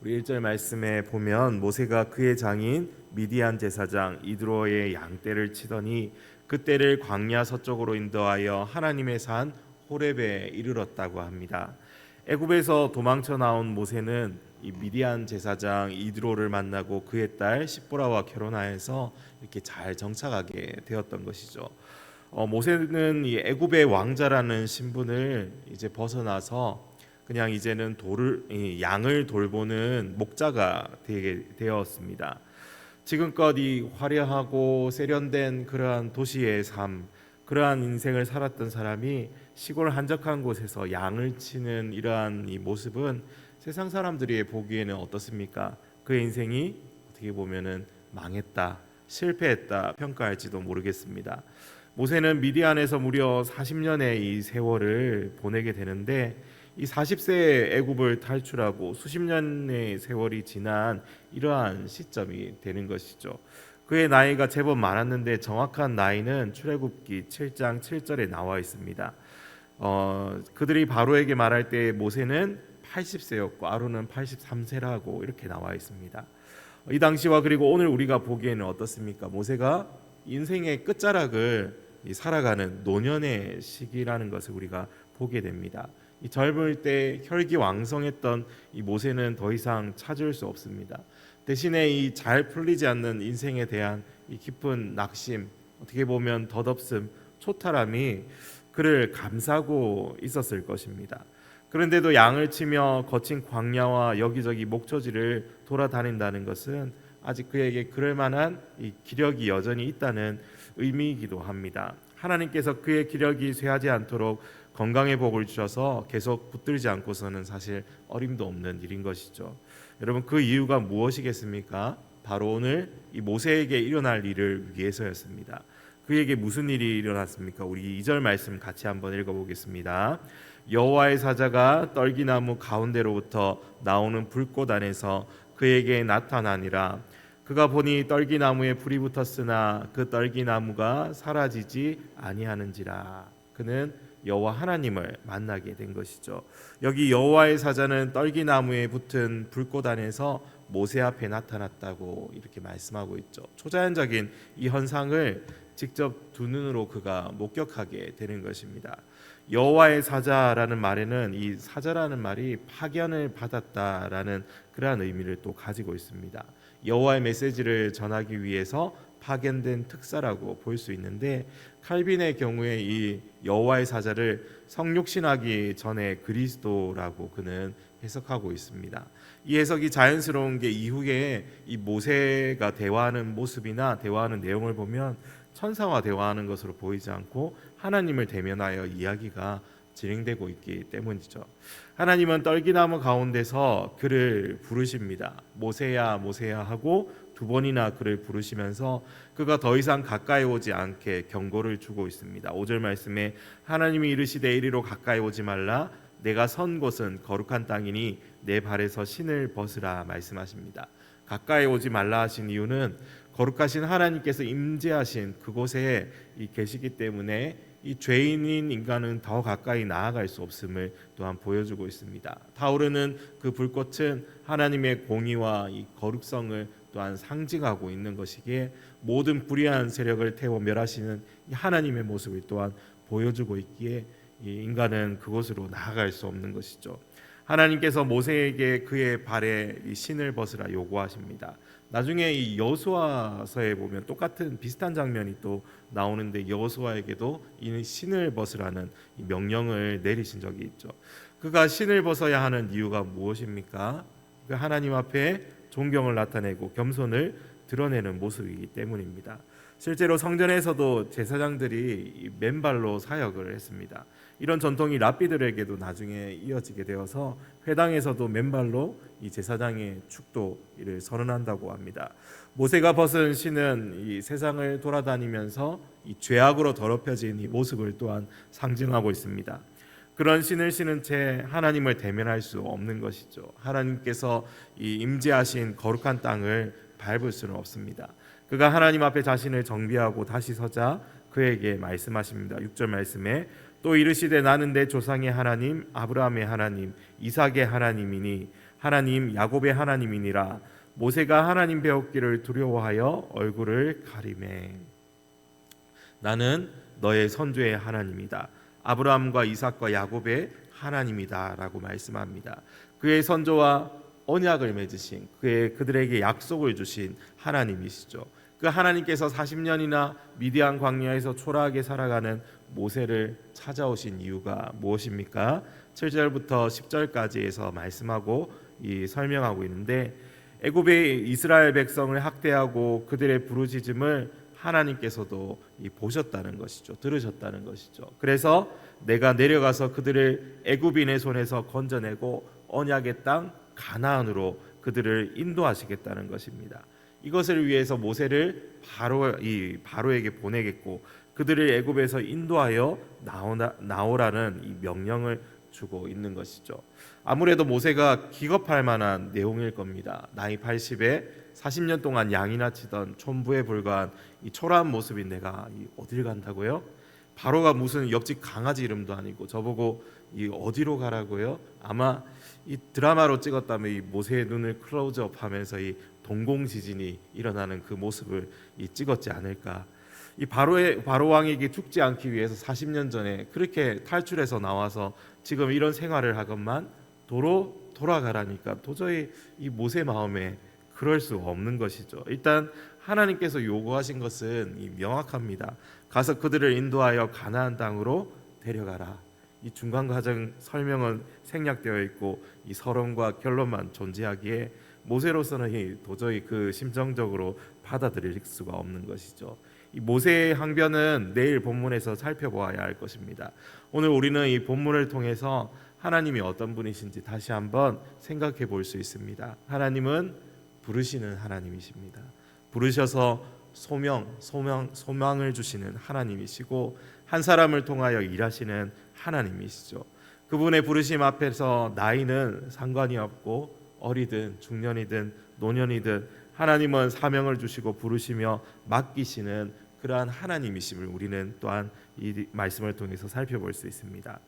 우리 1절 말씀에 보면 모세가 그의 장인 미디안 제사장 이드로의 양떼를 치더니 그 떼를 광야 서쪽으로 인도하여 하나님의 산 호렙에 이르렀다고 합니다. 애굽에서 도망쳐 나온 모세는 이 미디안 제사장 이드로를 만나고 그의 딸 십보라와 결혼하여서 이렇게 잘 정착하게 되었던 것이죠. 모세는 이 애굽의 왕자라는 신분을 이제 벗어나서 그냥 이제는 양을 돌보는 목자가 되게 되었습니다. 지금껏 이 화려하고 세련된 그러한 도시의 삶, 그러한 인생을 살았던 사람이 시골 한적한 곳에서 양을 치는 이러한 이 모습은 세상 사람들이 보기에는 어떻습니까? 그의 인생이 어떻게 보면은 망했다, 실패했다 평가할지도 모르겠습니다. 모세는 미디안에서 무려 40년의 이 세월을 보내게 되는데 이 40세에 애굽을 탈출하고 수십 년의 세월이 지난 이러한 시점이 되는 것이죠. 그의 나이가 제법 많았는데 정확한 나이는 출애굽기 7장 7절에 나와 있습니다. 그들이 바로에게 말할 때 모세는 80세였고 아론은 83세라고 이렇게 나와 있습니다. 이 당시와 그리고 오늘 우리가 보기에는 어떻습니까? 모세가 인생의 끝자락을 살아가는 노년의 시기라는 것을 우리가 보게 됩니다. 이 젊을 때 혈기왕성했던 이 모세는 더 이상 찾을 수 없습니다. 대신에 이 잘 풀리지 않는 인생에 대한 이 깊은 낙심, 어떻게 보면 덧없음, 초탈함이 그를 감싸고 있었을 것입니다. 그런데도 양을 치며 거친 광야와 여기저기 목초지를 돌아다닌다는 것은 아직 그에게 그럴 만한 이 기력이 여전히 있다는 의미이기도 합니다. 하나님께서 그의 기력이 쇠하지 않도록 건강의 복을 주셔서 계속 붙들지 않고서는 사실 어림도 없는 일인 것이죠. 여러분, 그 이유가 무엇이겠습니까? 바로 오늘 이 모세에게 일어날 일을 위해서였습니다. 그에게 무슨 일이 일어났습니까? 우리 2절 말씀 같이 한번 읽어보겠습니다. 여호와의 사자가 떨기나무 가운데로부터 나오는 불꽃 안에서 그에게 나타나니라. 그가 보니 떨기나무에 불이 붙었으나 그 떨기나무가 사라지지 아니하는지라. 그는 여호와 하나님을 만나게 된 것이죠. 여기 여호와의 사자는 떨기나무에 붙은 불꽃 안에서 모세 앞에 나타났다고 이렇게 말씀하고 있죠. 초자연적인 이 현상을 직접 두 눈으로 그가 목격하게 되는 것입니다. 여호와의 사자라는 말에는 이 사자라는 말이 파견을 받았다라는 그러한 의미를 또 가지고 있습니다. 여호와의 메시지를 전하기 위해서 파견된 특사라고 볼 수 있는데, 칼빈의 경우에 이 여호와의 사자를 성육신하기 전에 그리스도라고 그는 해석하고 있습니다. 이 해석이 자연스러운 게 이후에 이 모세가 대화하는 모습이나 대화하는 내용을 보면 천사와 대화하는 것으로 보이지 않고 하나님을 대면하여 이야기가 진행되고 있기 때문이죠. 하나님은 떨기나무 가운데서 그를 부르십니다. 모세야 모세야 하고 두 번이나 그를 부르시면서 그가 더 이상 가까이 오지 않게 경고를 주고 있습니다. 5절 말씀에 하나님이 이르시되 이리로 가까이 오지 말라. 내가 선 곳은 거룩한 땅이니 내 발에서 신을 벗으라 말씀하십니다. 가까이 오지 말라 하신 이유는 거룩하신 하나님께서 임재하신 그곳에 계시기 때문에 이 죄인인 인간은 더 가까이 나아갈 수 없음을 또한 보여주고 있습니다. 타오르는 그 불꽃은 하나님의 공의와 이 거룩성을 또한 상징하고 있는 것이기에 모든 불의한 세력을 태워 멸하시는 이 하나님의 모습을 또한 보여주고 있기에 이 인간은 그곳으로 나아갈 수 없는 것이죠. 하나님께서 모세에게 그의 발에 이 신을 벗으라 요구하십니다. 나중에 이 여호수아서에 보면 똑같은 비슷한 장면이 또 나오는데 여호수아에게도 이 신을 벗으라는 이 명령을 내리신 적이 있죠. 그가 신을 벗어야 하는 이유가 무엇입니까? 그 하나님 앞에 존경을 나타내고 겸손을 드러내는 모습이기 때문입니다. 실제로 성전에서도 제사장들이 맨발로 사역을 했습니다. 이런 전통이 랍비들에게도 나중에 이어지게 되어서 회당에서도 맨발로 이 제사장의 축도를 선언한다고 합니다. 모세가 벗은 신은 이 세상을 돌아다니면서 이 죄악으로 더럽혀진 이 모습을 또한 상징하고 있습니다. 그런 신을 신은 채 하나님을 대면할 수 없는 것이죠. 하나님께서 이 임재하신 거룩한 땅을 밟을 수는 없습니다. 그가 하나님 앞에 자신을 정비하고 다시 서자 그에게 말씀하십니다. 6절 말씀에 또 이르시되 나는 내 조상의 하나님 아브라함의 하나님 이삭의 하나님이니 하나님 야곱의 하나님이니라. 모세가 하나님 배웠기를 두려워하여 얼굴을 가리매. 나는 너의 선조의 하나님이다. 아브라함과 이삭과 야곱의 하나님이다라고 말씀합니다. 그의 선조와 언약을 맺으신 그들에게 약속을 주신 하나님이시죠. 그 하나님께서 40년이나 미디안 광야에서 초라하게 살아가는 모세를 찾아오신 이유가 무엇입니까? 7절부터 10절까지에서 말씀하고 설명하고 있는데, 애굽의 이스라엘 백성을 학대하고 그들의 부르짖음을 하나님께서도 보셨다는 것이죠. 들으셨다는 것이죠. 그래서 내가 내려가서 그들을 애굽인의 손에서 건져내고 언약의 땅 가나안으로 그들을 인도하시겠다는 것입니다. 이것을 위해서 모세를 바로에게 보내겠고 그들을 애굽에서 인도하여 나오라는 이 명령을 주고 있는 것이죠. 아무래도 모세가 기겁할 만한 내용일 겁니다. 나이 80에 40년 동안 양이나 치던 촌부에 불과한 이 초라한 모습인 내가 어딜 간다고요? 바로가 무슨 옆집 강아지 이름도 아니고 저보고 어디로 가라고요? 아마 이 드라마로 찍었다면 이 모세의 눈을 클로즈업하면서 이 동공지진이 일어나는 그 모습을 찍었지 않을까. 이 바로 왕에게 죽지 않기 위해서 40년 전에 그렇게 탈출해서 나와서 지금 이런 생활을 하건만 도로 돌아가라니까 도저히 이 모세 마음에 그럴 수 없는 것이죠. 일단 하나님께서 요구하신 것은 명확합니다. 가서 그들을 인도하여 가나안 땅으로 데려가라. 이 중간 과정 설명은 생략되어 있고 이 서론과 결론만 존재하기에 모세로서는 도저히 그 심정적으로 받아들일 수가 없는 것이죠. 이 모세의 항변은 내일 본문에서 살펴보아야 할 것입니다. 오늘 우리는 이 본문을 통해서 하나님이 어떤 분이신지 다시 한번 생각해 볼 수 있습니다. 하나님은 부르시는 하나님이십니다. 부르셔서 소망을 주시는 하나님이시고 한 사람을 통하여 일하시는 하나님이시죠. 그분의 부르심 앞에서 나이는 상관이 없고 어리든 중년이든 노년이든 하나님은 사명을 주시고 부르시며 맡기시는 그러한 하나님이심을 우리는 또한 이 말씀을 통해서 살펴볼 수 있습니다.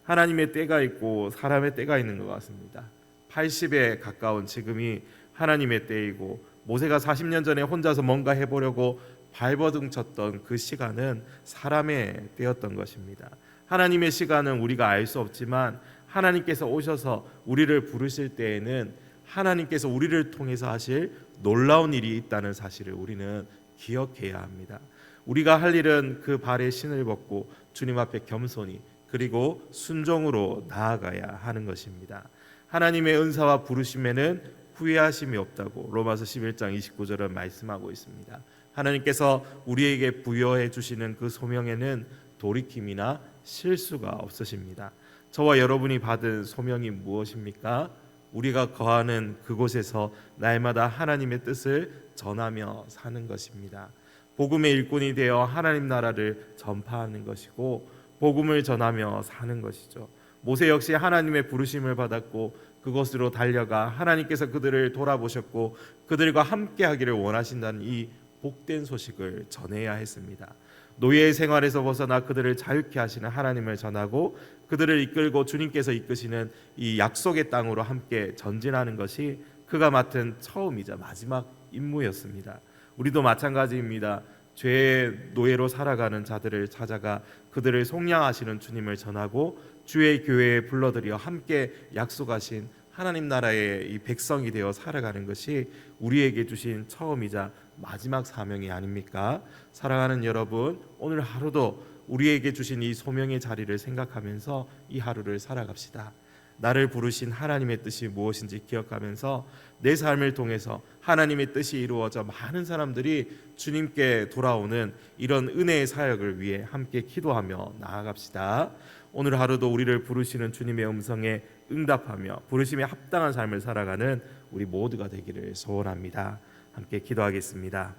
하나님의 때가 있고 사람의 때가 있는 것 같습니다. 80에 가까운 지금이 하나님의 때이고 모세가 40년 전에 혼자서 뭔가 해보려고 발버둥 쳤던 그 시간은 사람의 때였던 것입니다. 하나님의 시간은 우리가 알 수 없지만 하나님께서 오셔서 우리를 부르실 때에는 하나님께서 우리를 통해서 하실 놀라운 일이 있다는 사실을 우리는 기억해야 합니다. 우리가 할 일은 그 발에 신을 벗고 주님 앞에 겸손히 그리고 순종으로 나아가야 하는 것입니다. 하나님의 은사와 부르심에는 후회하심이 없다고 로마서 11장 29절은 말씀하고 있습니다. 하나님께서 우리에게 부여해 주시는 그 소명에는 돌이킴이나 실수가 없으십니다. 저와 여러분이 받은 소명이 무엇입니까? 우리가 거하는 그곳에서 날마다 하나님의 뜻을 전하며 사는 것입니다. 복음의 일꾼이 되어 하나님 나라를 전파하는 것이고 복음을 전하며 사는 것이죠. 모세 역시 하나님의 부르심을 받았고 그곳으로 달려가 하나님께서 그들을 돌아보셨고 그들과 함께하기를 원하신다는 이 복된 소식을 전해야 했습니다. 노예의 생활에서 벗어나 그들을 자유케 하시는 하나님을 전하고 그들을 이끌고 주님께서 이끄시는 이 약속의 땅으로 함께 전진하는 것이 그가 맡은 처음이자 마지막 임무였습니다. 우리도 마찬가지입니다. 죄의 노예로 살아가는 자들을 찾아가 그들을 속량하시는 주님을 전하고 주의 교회에 불러들여 함께 약속하신 하나님 나라의 이 백성이 되어 살아가는 것이 우리에게 주신 처음이자 마지막 사명이 아닙니까? 사랑하는 여러분, 오늘 하루도 우리에게 주신 이 소명의 자리를 생각하면서 이 하루를 살아갑시다. 나를 부르신 하나님의 뜻이 무엇인지 기억하면서 내 삶을 통해서 하나님의 뜻이 이루어져 많은 사람들이 주님께 돌아오는 이런 은혜의 사역을 위해 함께 기도하며 나아갑시다. 오늘 하루도 우리를 부르시는 주님의 음성에 응답하며 부르심에 합당한 삶을 살아가는 우리 모두가 되기를 소원합니다. 함께 기도하겠습니다.